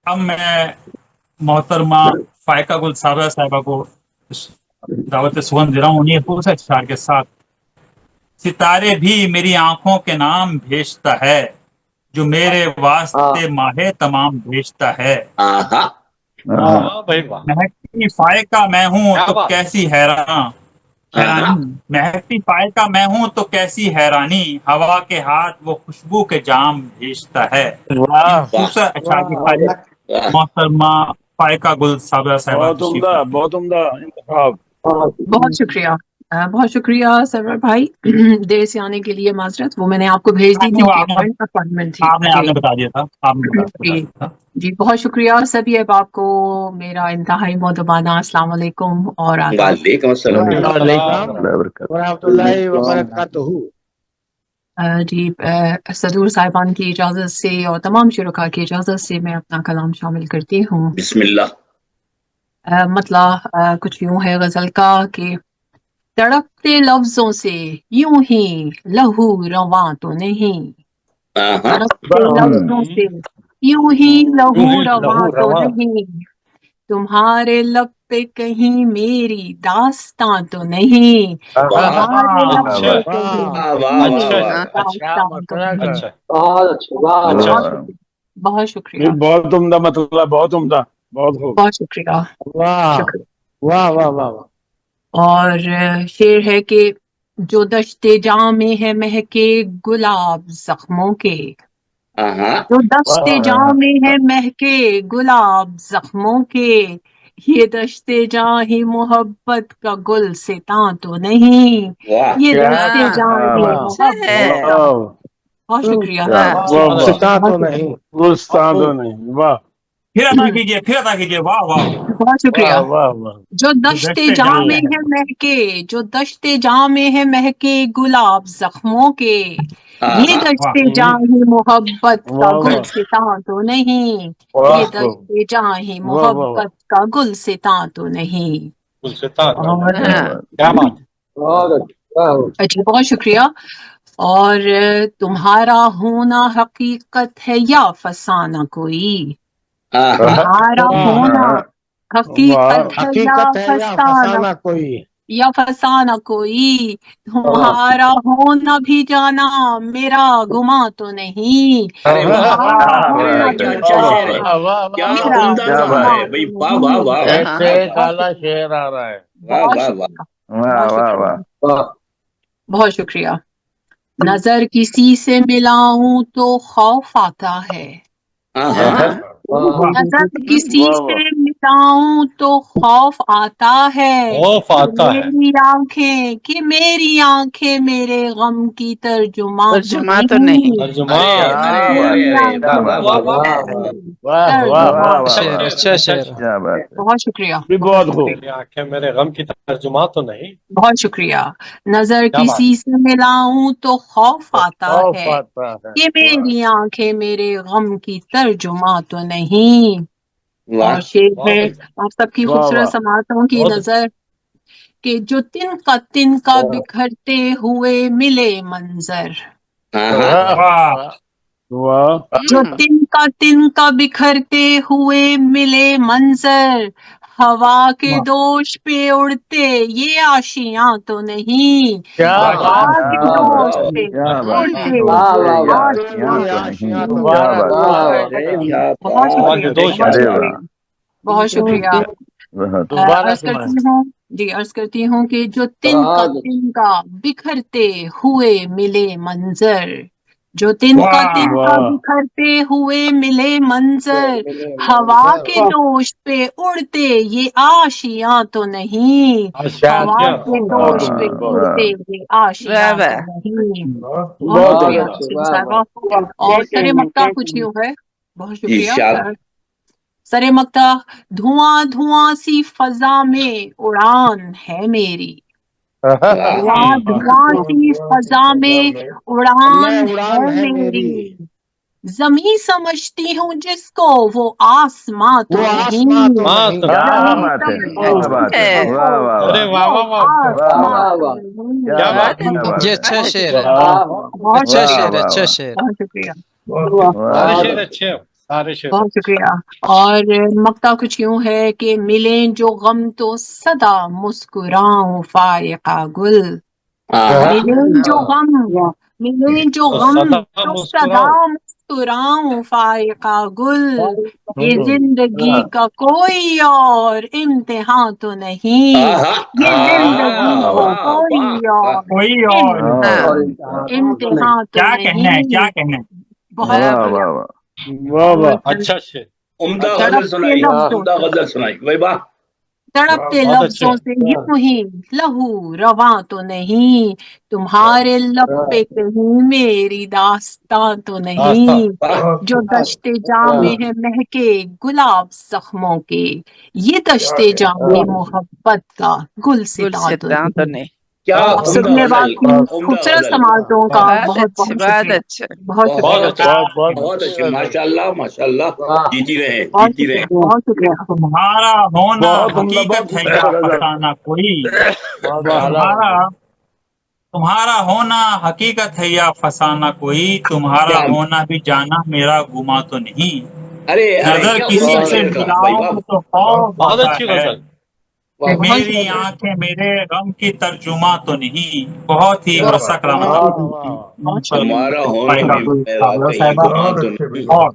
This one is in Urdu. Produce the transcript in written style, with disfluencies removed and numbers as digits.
اب میں محترمہ فائقہ گل صابرہ صاحبہ کو دعوت سخن دے رہا ہوں انہیں پورے اشعار کے ساتھ. ستارے بھی میری آنکھوں کے نام بھیجتا ہے، جو میرے واسطے ماہ تمام بھیجتا ہے. مہکتی فائقہ میں ہوں تو کیسی حیرانی، مہکتی فائقہ میں ہوں تو کیسی حیرانی، ہوا کے ہاتھ وہ خوشبو کے جام بھیجتا ہے. خوبصورت اشعار کی خالق محترمہ فائقہ گل صابرہ صاحبہ بہت عمدہ، بہت عمدہ انتخاب. بہت شکریہ، بہت شکریہ سرور بھائی دیر سے آنے کے لیے معذرت. وہ میں نے آپ کو بھیج دی تھی اپائنٹمنٹ تھی. آپ نے بتا دیا تھا، آپ نے بتا جی دیا تھا. جی بہت شکریہ سبھی احباب کو میرا انتہائی مودبانہ السلام علیکم اور آداب. وعلیکم السلام ورحمۃ اللہ وبرکاتہ. جی صدور صاحبان کی اجازت سے اور تمام شرکاء کی اجازت سے میں اپنا کلام شامل کرتی ہوں. بسم اللہ. مطلع کچھ یوں ہے غزل کا کہ تڑپتے لفظوں سے یوں ہی لہو رواں تو نہیں، تڑپتے لفظوں سے یوں ہی لہو رواں تو نہیں، تمہارے لب پہ کہیں میری داستاں تو نہیں، تمہارے لب پہ کہیں میری داستاں تو نہیں. بہت شکریہ، بہت عمدہ مطلب، بہت عمدہ، بہت خوب. بہت شکریہ، واہ شکریہ. واہ واہ واہ. اور شعر ہے کہ جو دشت جام میں ہے مہکے گلاب زخموں کے، جو دشت جام میں ہے مہکے گلاب زخموں کے، یہ دشت جاں ہی محبت کا گل ستاں تو نہیں، یہ دشت جاں ہی محبت کا. بہت شکریہ، ستا تو نہیں، گلستان تو نہیں. واہ پھر ادا کیجیے، پھر ادا کیجیے. واہ واہ بہت شکریہ. واہ واہ واہ. جو دشت جاں میں ہے مہکے، جو دشت جاں میں ہے مہکے گلاب زخموں کے، یہ دشت جاں ہی محبت کا گل ستاں تو نہیں، یہ دشت جاں ہی محبت کا گل ستاں تو نہیں. جی بہت شکریہ. اور تمہارا ہونا حقیقت ہے یا فسانہ کوئی، تمہارا ہونا حقیقت ہے یا حقیقت ہے یا فسانہ، فسانہ کوئی، یا فسانہ کوئی، تمہارا ہونا بھی جانا میرا گماں تو نہیں، تمہارا ہونا بھی جانا میرا گماں تو نہیں. ایسے کالا شعر آ رہا ہے. بہت شکریہ، بہت شکریہ، بہت شکریہ. نظر کسی سے ملاؤں تو خوف آتا ہے، نظر کسی سے ملاؤں تو خوف آتا ہے، کہ میری آنکھیں میرے غم کی ترجمان تو نہیں، میری آنکھیں اچھا شعر. بہت شکریہ، بہت خوب. میرے غم کی ترجمہ تو نہیں. بہت شکریہ. نظر کسی سے ملاؤں تو خوف آتا ہے، کہ میری آنکھیں میرے غم کی ترجمہ تو نہیں. اور شعر ہے آپ سب کی خوبصورت سماعتوں کی نظر کہ جو تن کا بکھرتے ہوئے ملے منظر، جو تن کا بکھرتے ہوئے ملے منظر، ہوا کے دوش پہ اڑتے یہ آشیاں تو نہیں، ہوا کے دوش پہ اڑتے یہ آشیاں تو نہیں. بہت شکریہ، بہت شکریہ، بہت شکریہ. عرض کرتی ہوں کہ جو تن کا بکھرتے ہوئے ملے منظر، جو تن کا بکھرتے ہوئے ملے منظر، ہوا کے دوش پہ اڑتے یہ آشیاں تو نہیں، ہوا کے دوش پہ اڑتے یہ آشیاں تو نہیں. بہت شکریہ صاحبہ. اور سر مکتا کچھ یوں ہے. بہت شکریہ. سر مکتا دھواں دھواں سی فضا میں اڑان ہے میری، دھواں دھواں سی فضا میں اڑان ہے میری، زمیں سمجھتی ہوں جس کو وہ آسماں تو نہیں، زمیں سمجھتی ہوں جس کو وہ آسماں تو نہیں. اچھا شعر ہے. بہت اچھا شعر، شکریہ، اچھا شعر. بہت شکریہ. شعر اچھے. سارے شعر بہت شکریہ. اور مقطع کچھ یوں ہے کہ ملیں جو غم تو صدا مسکراؤں فائقہ گل. ملیں جو غم ملیں جو تو غم صدا تو صدا مسکراؤں. مسکراؤں فائقہ گل. یہ ہوں. زندگی کا کوئی اور امتحان تو نہیں. یہ زندگی کا کوئی اور کوئی اور امتحان تو کیا کہنا ہے، کیا نہیں. کہنا ہے. بہت شکریہ. واہ واہ اچھا شعر. عمدہ غزل تڑپتے سنائی، لفظوں عمدہ غزل سنائی بھائی واہ. تڑپتے بہت اچھے. لفظوں سے یوں ہی لہو رواں تو نہیں. تمہارے لب پہ کہیں میری داستان تو نہیں. جو دشتے جامے ہیں مہکے گلاب زخموں کے. یہ دشتے جامے محبت کا گلستان تو نہیں. کیا آپ سب عمدہ نے غزل، بات کی عمدہ خوبصورت غزل. سماعتوں کا بہت بہت شکریہ. بہت بہت شکریہ. اچھا، بہت اچھا، ماشاء اللہ ماشاء اللہ. جیتی رہے بہت جیتی رہے. شکریہ. بہت شکریہ. تمہارا ہونا بہت عمدہ، حقیقت بہت ہے یا عمدہ. فسانہ کوئی. تمہارا ہونا حقیقت ہے یا فسانہ کوئی. تمہارا ہونا بھی جانا میرا گما تو نہیں. ارے ارے نظر کیا کسی عمدہ سے شعر کہا بھائی واہ. ملاؤں تو خوف بہت آتا اچھی ہے. غزل. میری آنکھیں میرے غم کی ترجمہ تو نہیں. بہت ہی رسک واہ رام. واہ. تمہارا ہونا بھی میرا کہیں گمان تو نہیں. اور